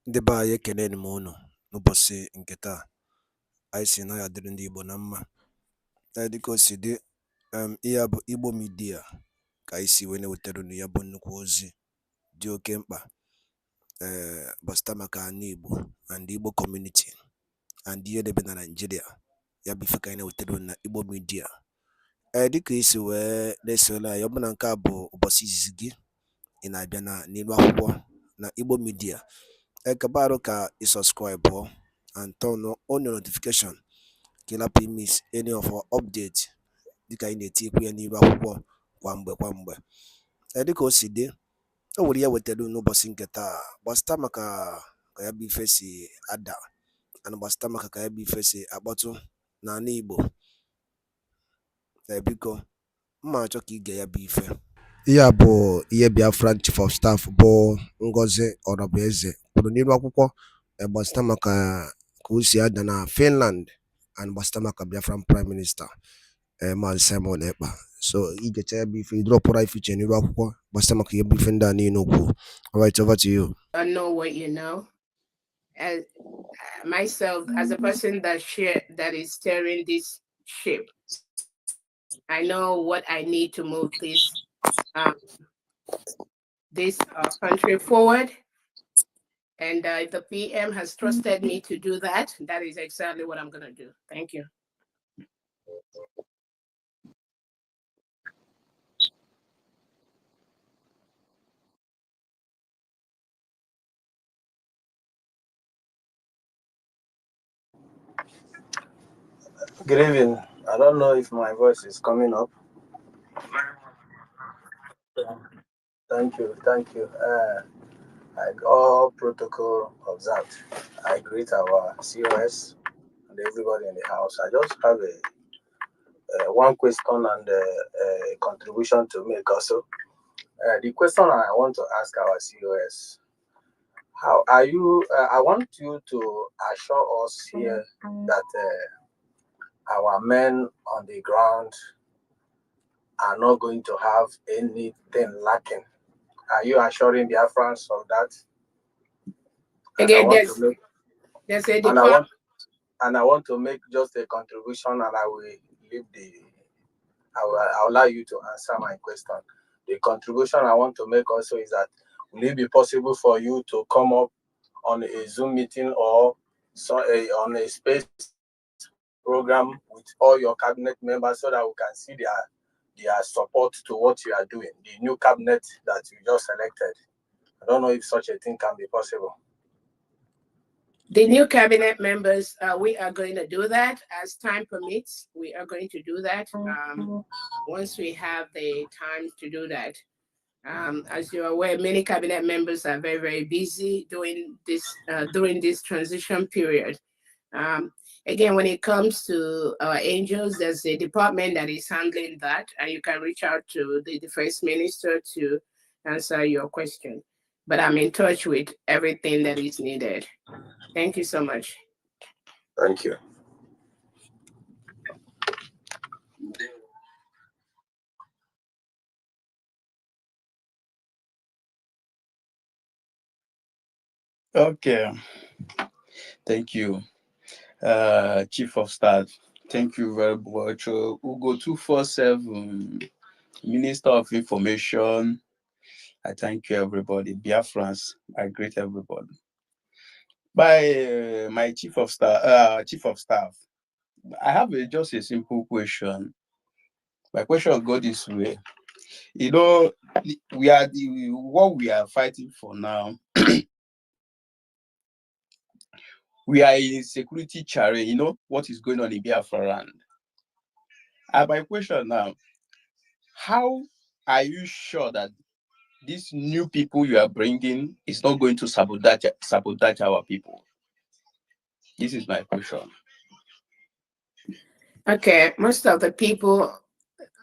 Ndị be anyị ekeneni m unu n'ụbọchị nke taa. Anyị sị na ya dịrị ndị Igbo na mma. Dịka o si dị, ihe a bụ Igbo Media ka anyị si wee na-ewetara unu ya bụ nnukwu ozi dị oke mkpa gbasịta maka ana Igbo and Igbo community and ihe debe na Nigeria. Ya bụ ife ka anyị na-ewetara unu na Igbo Media. Dịka isi wee na-esole anyị, ọ bụ na nke a bụ ụbọchị izizi gị ị na-abịa n'ilu akwụkwọ na Igbo Media, kabaru ka i subscribe and turn on your notification ka ị lapụ miss any of our update dịka anyị na-etikwu ya n'ilu akwụkwọ kwa mgbe. Dịka o si dị, o nwere ya wetara n'ụbọchị nke taa gbasịta maka ka ya bụ ife si ada and gbasịta maka ka ya bụ ife si akpọtụ n'ala Igbo. Biko mma achọ ka ige ya bụ ife. Ihe a bụ ihe Biafra Chief of Staff bụ Ngozi Orabueze kwuru n'ilu akwụkwọ gbasịta maka ka o si ada na Finland and gbasịta maka Biafran Prime Minister Maazị Simon Ekpa. So igecha ya bụ ife idropụra ife iche n'ilu akwụkwọ gbasịta maka ihe bụ ife ndị a niile okwu. All right, over to you. I know what you know. As myself, as a person that is steering this ship, I know what I need to move this country forward. And if the PM has trusted me to do that, that is exactly what I'm going to do. Thank you. Good evening. I don't know if my voice is coming up. Thank you. All protocol observed. I greet our COS and everybody in the house. I just have a one question and a contribution to make also. The question I want to ask our COS: how are you? I want you to assure us here that our men on the ground are not going to have anything lacking. Are you assuring Biafrans of that? Again, there's a department. And I want to make just a contribution, and I will leave I'll allow you to answer my question. The contribution I want to make also is that will it be possible for you to come up on a Zoom meeting or on a space program with all your cabinet members so that we can see their support to what you are doing, the new cabinet that you just selected? I don't know if such a thing can be possible. The new cabinet members, we are going to do that as time permits. We are going to do that once we have the time to do that. As you're aware, many cabinet members are very, very busy doing this during this transition period. Again, when it comes to our angels, there's a department that is handling that, and you can reach out to the Defense Minister to answer your question. But I'm in touch with everything that is needed. Thank you so much. Thank you. Okay. Thank you, Chief of Staff. Thank you very much. Ugo 247, Minister of Information. I thank you, everybody. Biafrans, I greet everybody. By my Chief of Staff, I have just a simple question. My question will go this way. You know, what we are fighting for now. We are in security challenge. You know what is going on in Biafra land. My question now: how are you sure that these new people you are bringing is not going to sabotage our people? This is my question. Okay, most of the people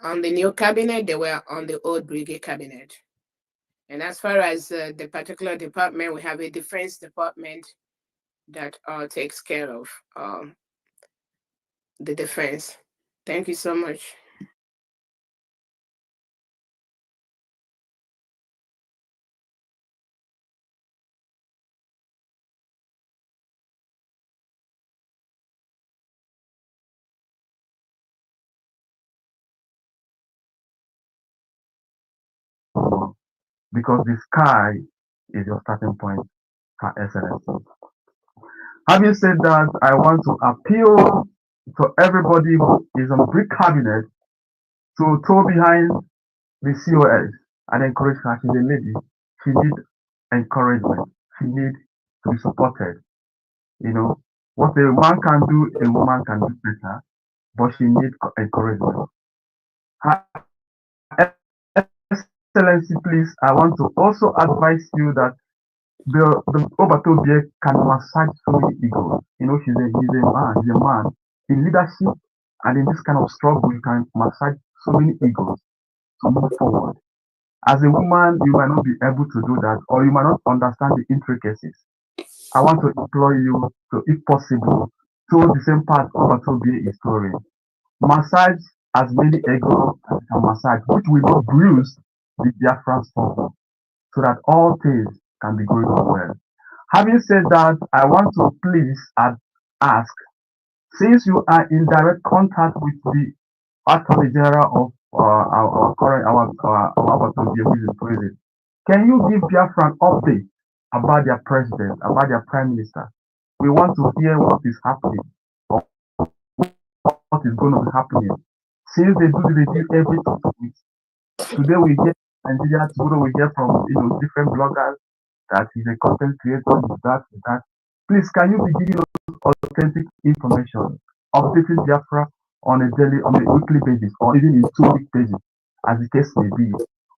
on the new cabinet, they were on the old brigade cabinet. And as far as the particular department, we have a defense department that takes care of the defense. Thank you so much. because the sky is your starting point, Her Excellency. Having said that, I want to appeal to everybody who is on brick cabinet to toe behind the COS and encourage her. She's a lady. She needs encouragement. She needs to be supported. You know, what a man can do, a woman can do better, but she needs encouragement. Her Excellency, please, I want to also advise you that the Obatobie can massage so many egos. You know, he's a man in leadership, and in this kind of struggle, you can massage so many egos to move forward. As a woman, you might not be able to do that, or you might not understand the intricacies. I want to implore you to, if possible, to the same path Obatobie is touring. Massage as many egos as you can massage, which will not bruise the Biafran struggle, so that all things can be going on well. Having said that, I want to please ask, since you are in direct contact with the Attorney General of our current who is in prison, can you give Biafra an update about their president, about their prime minister? We want to hear what is happening, or what is going to be happening. Since they do the review every 2 weeks, today we hear Nigeria, tomorrow we hear from different bloggers that he's a content creator, that. Please, can you be giving us authentic information, updating Biafra on a weekly basis, or even in 2-week basis, as the case may be,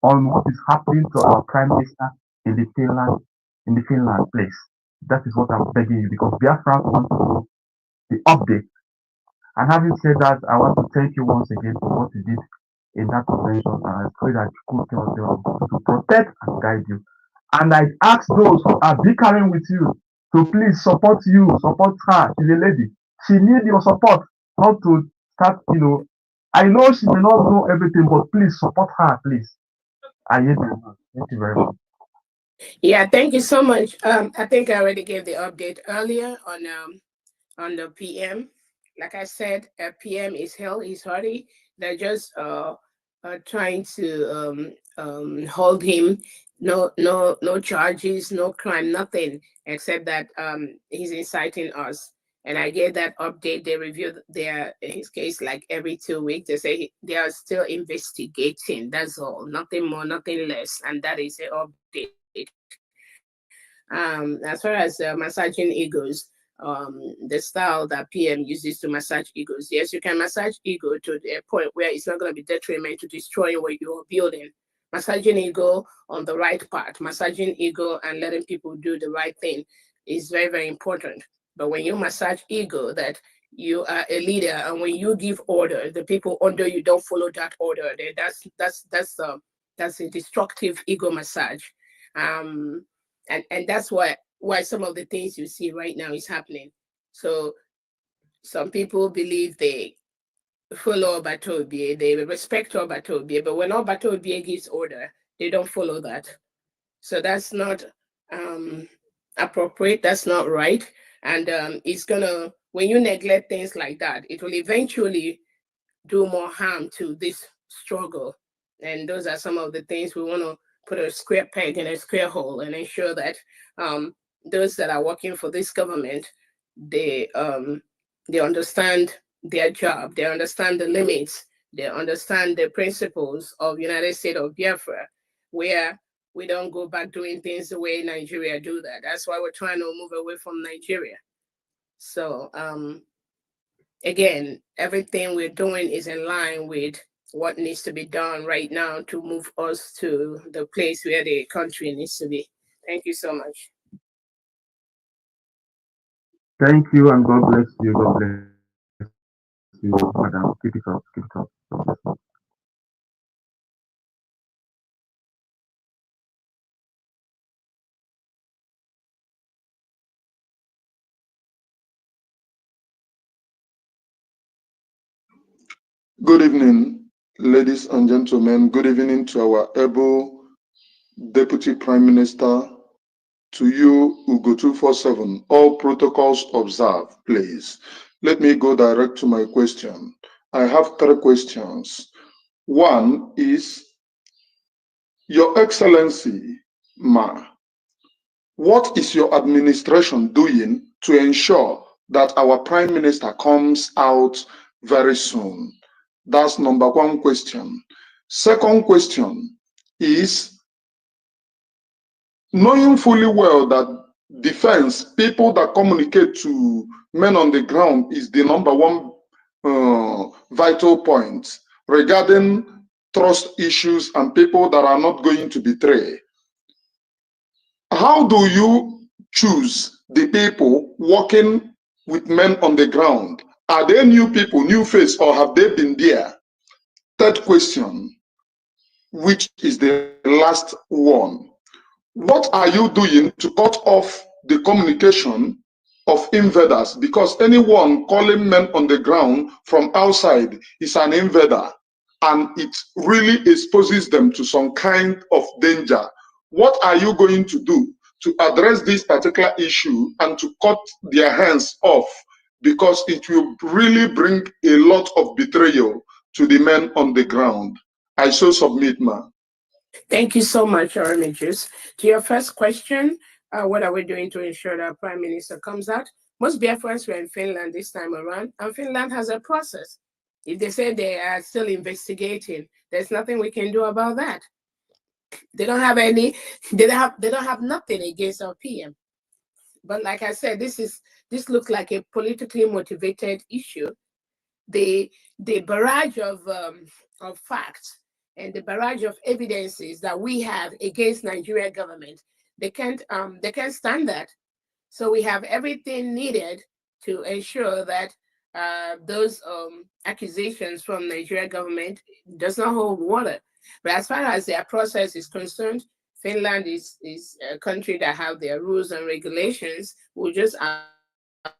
on what is happening to our prime minister in the Finland place? That is what I'm begging you, because Biafra wants to know the update. And having said that, I want to thank you once again for what you did in that convention, and I pray that you could tell them to protect and guide you. And I ask those who are bickering with you to please support you, support her. She's a lady. She needs your support, not to start, I know she may not know everything, but please support her, please. I hear you. Thank you very much. Yeah, thank you so much. I think I already gave the update earlier on the PM. Like I said, PM is hell, he's hardy. They're just trying to hold him. No charges, no crime, nothing except that he's inciting us. And I gave that update. They review his case like every 2 weeks. They say they are still investigating. That's all. Nothing more, nothing less. And that is the update. As far as massaging egos, the style that PM uses to massage egos. Yes, you can massage ego to the point where it's not going to be detriment to destroying what you're building. Massaging ego on the right part, massaging ego and letting people do the right thing is very, very important. But when you massage ego, that you are a leader, and when you give order, the people under you don't follow that order. That's a destructive ego massage. And that's why some of the things you see right now is happening. So some people believe they follow Obatobie, they respect Obatobie, but when Obatobie gives order, they don't follow that. So that's not appropriate, that's not right. And it's gonna, when you neglect things like that, it will eventually do more harm to this struggle. And those are some of the things we want to put a square peg in a square hole and ensure that those that are working for this government, they understand their job, they understand the limits, they understand the principles of United States of Biafra, where we don't go back doing things the way Nigeria do that. That's why we're trying to move away from Nigeria. So again, everything we're doing is in line with what needs to be done right now to move us to the place where the country needs to be. Thank you so much. Thank you, and God bless you. God bless you, madam. Keep it up. Keep it up. God bless you. Good evening, ladies and gentlemen. Good evening to our able Deputy Prime Minister, to you, Ugo 247. All protocols observed, please. Let me go direct to my question. I have 3 questions. One is, Your Excellency, Ma, what is your administration doing to ensure that our Prime Minister comes out very soon? That's number one question. Second question is, knowing fully well that defense, people that communicate to men on the ground is the number one vital point regarding trust issues and people that are not going to betray. How do you choose the people working with men on the ground? Are they new people, new face, or have they been there? Third question, which is the last one. What are you doing to cut off the communication of invaders? Because anyone calling men on the ground from outside is an invader, and it really exposes them to some kind of danger. What are you going to do to address this particular issue and to cut their hands off? Because it will really bring a lot of betrayal to the men on the ground. I so submit, ma. Thank you so much, Remigius. To your first question, what are we doing to ensure that Prime Minister comes out? Most Biafrans were in Finland this time around, and Finland has a process. If they say they are still investigating, there's nothing we can do about that. They don't have any, they don't have nothing against our PM. But like I said, this looks like a politically motivated issue. The barrage of facts and the barrage of evidences that we have against Nigeria government, they can't stand that. So we have everything needed to ensure that those accusations from Nigeria government does not hold water. But as far as their process is concerned, Finland is a country that have their rules and regulations. We'll just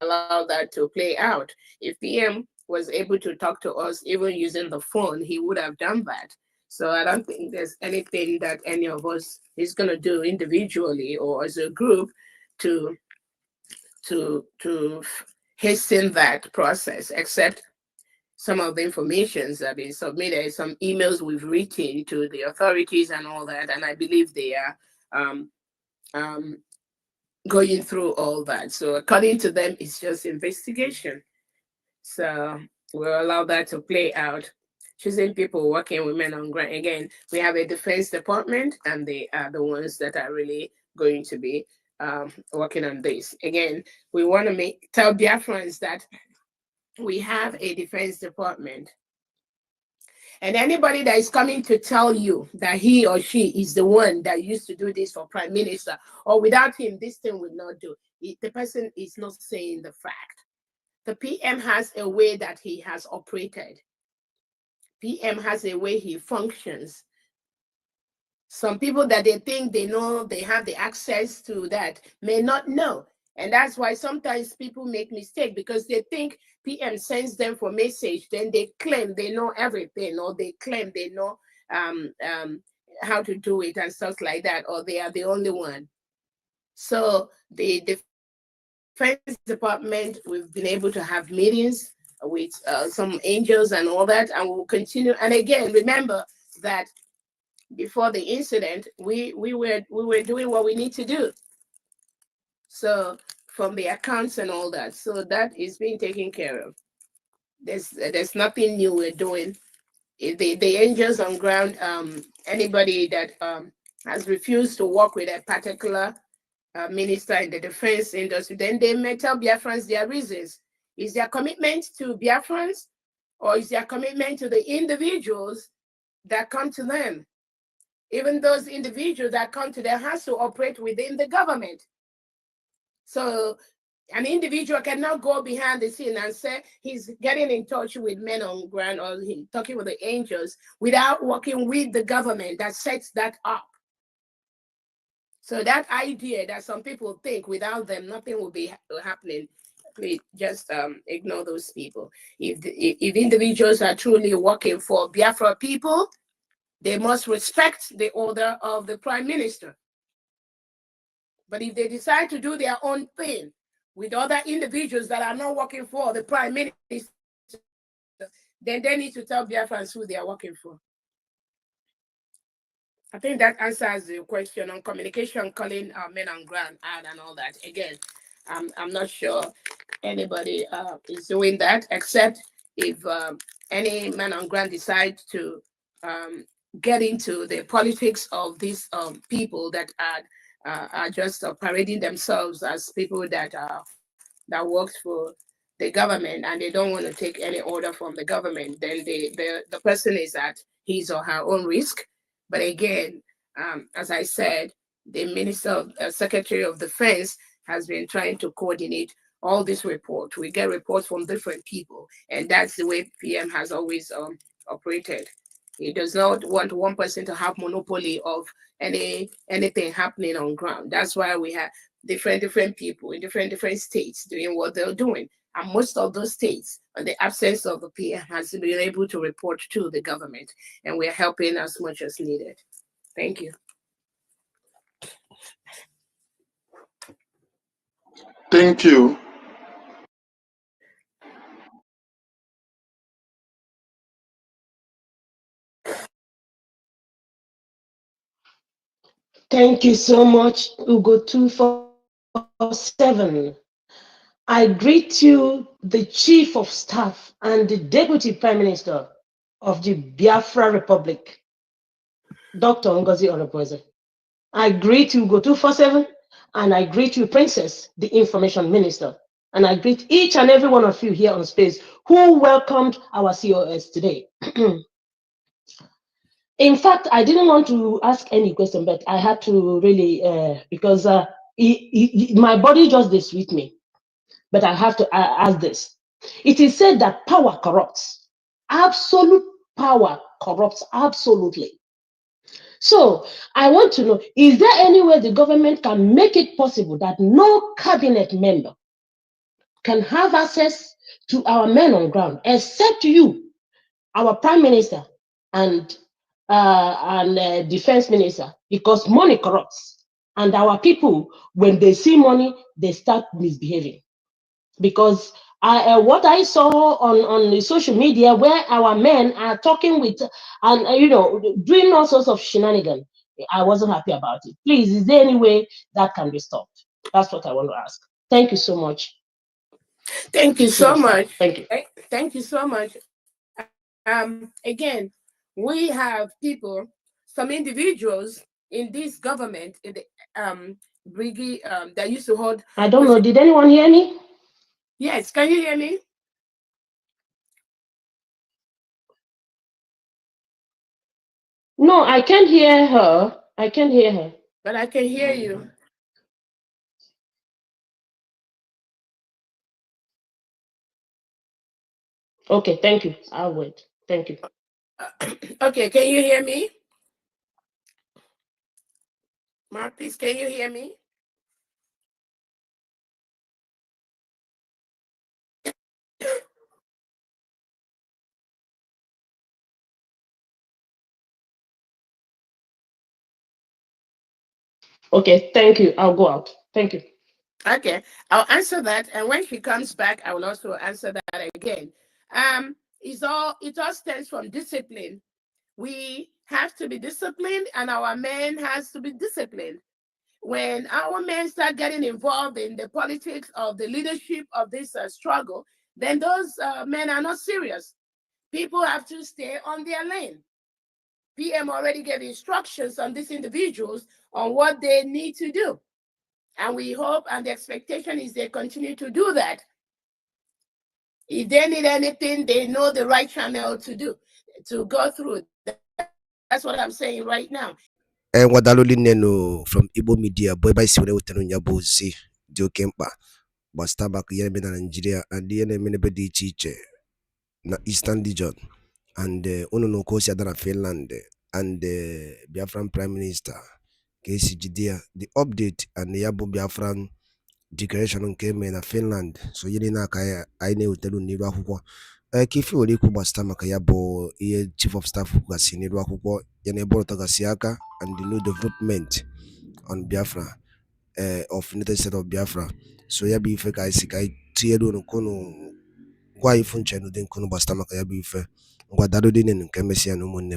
allow that to play out. If PM was able to talk to us even using the phone, he would have done that. So I don't think there's anything that any of us is going to do individually or as a group to hasten that process, except some of the informations that have been submitted, some emails we've written to the authorities and all that, and I believe they are going through all that. So according to them, it's just investigation. So we'll allow that to play out. Choosing people working with men on ground. Again, we have a defense department, and they are the ones that are really going to be working on this. Again, we want to tell Biafrans that we have a defense department. And anybody that is coming to tell you that he or she is the one that used to do this for Prime Minister, or without him, this thing will not do, the person is not saying the fact. The PM has a way that he has operated. PM has a way he functions. Some people that they think they know, they have the access to that, may not know. And that's why sometimes people make mistakes, because they think PM sends them for message, then they claim they know everything, or they claim they know how to do it and stuff like that, or they are the only one. So the Defense Department, we've been able to have meetings with some angels and all that, and we'll continue. And again, remember that before the incident, we were doing what we need to do. So from the accounts and all that, so that is being taken care of. There's nothing new we're doing. The angels on ground, anybody that has refused to work with a particular minister in the defense industry, then they may tell Biafrans their reasons. Is their commitment to Biafrans, or is their commitment to the individuals that come to them? Even those individuals that come to them has to operate within the government. So an individual cannot go behind the scene and say he's getting in touch with men on ground, or talking with the angels, without working with the government that sets that up. So that idea that some people think without them nothing will be happening, please just ignore those people. If individuals are truly working for Biafra people, they must respect the order of the Prime Minister. But if they decide to do their own thing with other individuals that are not working for the Prime Minister, then they need to tell Biafrans who they are working for. I think that answers the question on communication, calling men on ground out and all that. Again, I'm not sure anybody is doing that, except if any man on ground decides to um, get into the politics of these people that are just parading themselves as people that works for the government, and they don't want to take any order from the government. Then the person is at his or her own risk. But again, as I said, the Minister of Secretary of Defense has been trying to coordinate all these reports. We get reports from different people, and that's the way PM has always operated. He does not want one person to have monopoly of anything happening on ground. That's why we have different people in different states doing what they're doing. And most of those states, in the absence of the PM, has been able to report to the government, and we're helping as much as needed. Thank you. Thank you. Thank you so much, Ugo 247. I greet you, the Chief of Staff and the Deputy Prime Minister of the Biafra Republic, Dr. Ngozi Onopoeze. I greet you, Ugo 247, and I greet you, Princess, the Information Minister. And I greet each and every one of you here on space who welcomed our COS today. In fact, I didn't want to ask any question, but I had to really, because my body just did with me. But I have to ask this. It is said that power corrupts. Absolute power corrupts absolutely. So I want to know, is there any way the government can make it possible that no cabinet member can have access to our men on ground, except you, our prime minister, and defense minister, because money corrupts, and our people, when they see money, they start misbehaving. Because what I saw on the social media, where our men are talking with and doing all sorts of shenanigans, I wasn't happy about it. Please, is there any way that can be stopped? That's what I want to ask. Thank you so much. Thank you so much. Thank you. Thank you so much. Again, we have people, some individuals in this government, in the brigade that used to hold. I don't know. Did anyone hear me? Yes, can you hear me? No, I can't hear her. I can't hear her. But I can hear you. Okay, thank you. I'll wait. Thank you. Okay, can you hear me? Marcus, can you hear me? Okay, thank you. I'll go out. Thank you. Okay, I'll answer that, and when she comes back, I will also answer that again. It all stems from discipline. We have to be disciplined, and our men has to be disciplined. When our men start getting involved in the politics of the leadership of this struggle, then those men are not serious. People have to stay on their lane. PM already gave instructions on these individuals on what they need to do. And we hope, and the expectation is they continue to do that. If they need anything, they know the right channel to go through. That's what I'm saying right now. Wadaluli neno from Igbo media, boy by Sire Utenunya si Dio Kempa, Bastabak Yemen and Nigeria, and the enemy teacher na Eastern region, and Uno Kosia Dana Finland, and the Biafran Prime Minister, KCGD, the update and the Yabo Biafran declaration came in Finland, so Yelina Kaya, I know Telu Niba Huko. Kifi Oliku Bastamaka Yabo, Chief of Staff Hukasi Niba Huko, Yanebo Tagasiaka, and the new development on Biafra, of United States of Biafra. So Yabi Feka Isikai, Tiedo no Kono, why Funchen, then Kono Bastamaka Yabi Fe, Guadaludin and Kemesia no Mone.